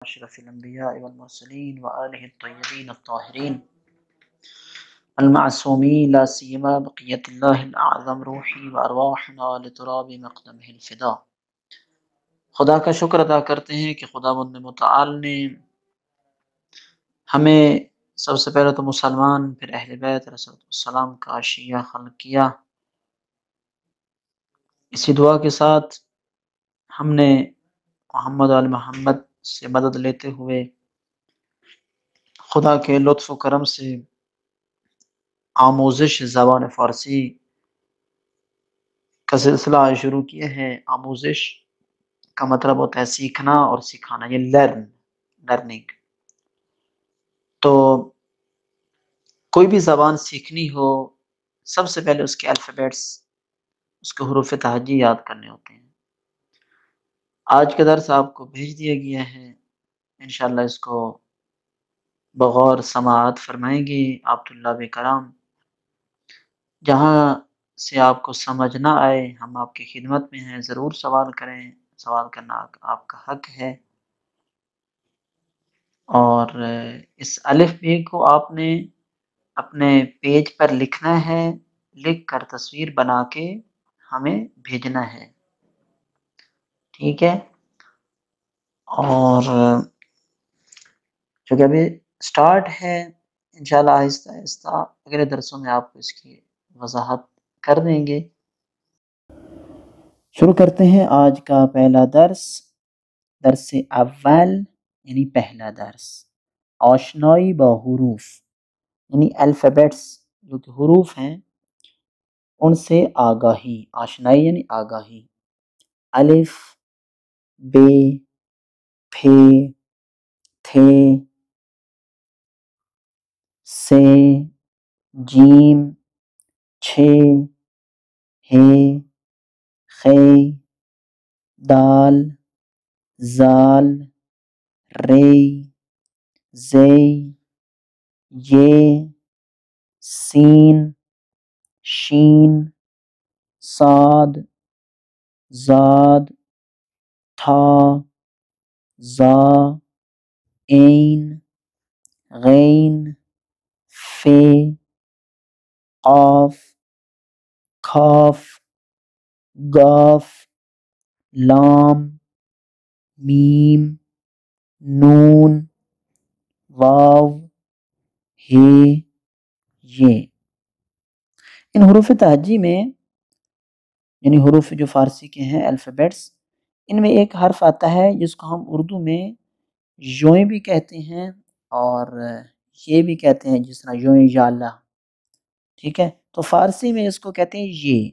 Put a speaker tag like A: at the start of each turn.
A: أشرف الأنبياء والمرسلين وآله الطيبين الطاهرين المعصومين لا سيما بقية الله الأعظم روحي وأرواحنا لتراب مقدمه الفدا۔ خدا کا شکر ادا کرتے ہیں کہ خداوند متعال نے ہمیں سب سے پہلے تو مسلمان پھر اہل بیت علیہ السلام کا شیعہ خلق کیا۔ اسی دعا کے ساتھ ہم نے محمد آل محمد سے مدد لیتے ہوئے خدا کے لطف و کرم سے آموزش زبان فارسی کا سلسلہ شروع کیا ہے۔ آموزش کا مطلب ہوتا ہے سیکھنا اور سکھانا، یہ لرننگ۔ تو کوئی بھی زبان سیکھنی ہو سب سے پہلے اس کے الفابیٹس، اس کے حروف تہجی یاد کرنے ہوتے ہیں۔ آج کا درس آپ کو بھیج دیا گیا ہے، انشاءاللہ اس کو بغور سماعت فرمائیں گے آپ طلاب کرام۔ جہاں سے آپ کو سمجھ نہ آئے ہم آپ کی خدمت میں ہیں، ضرور سوال کریں، سوال کرنا آپ کا حق ہے۔ اور اس الف ب کو آپ نے اپنے پیج پر لکھنا ہے، لکھ کر تصویر بنا کے ہمیں بھیجنا ہے، ٹھیک ہے؟ اور چونکہ ابھی سٹارٹ ہے، انشاءاللہ آہستہ آہستہ اگلے درسوں میں آپ کو اس کی وضاحت کر دیں گے۔ شروع کرتے ہیں آج کا پہلا درس، درس اول یعنی پہلا درس، آشنائی با حروف یعنی الفابیٹس جو کہ حروف ہیں ان سے آگاہی۔ آشنائی یعنی آگاہی۔ الف، ب، پ، تھ، س، جیم، چھ، ہ، خ، دال، زال، ر، ز، ی، سین، شین، صاد، زاد، ٹھا، ظا، عین، غین، ف، قاف، کاف، گاف، لام، میم، نون، واو، ہ، ی۔ ان حروف تہجی میں یعنی حروف جو فارسی کے ہیں الفابیٹس، ان میں ایک حرف آتا ہے جس کو ہم اردو میں یویں بھی کہتے ہیں اور یہ بھی کہتے ہیں، جس طرح یویں یالا، ٹھیک ہے؟ تو فارسی میں اس کو کہتے ہیں یہ۔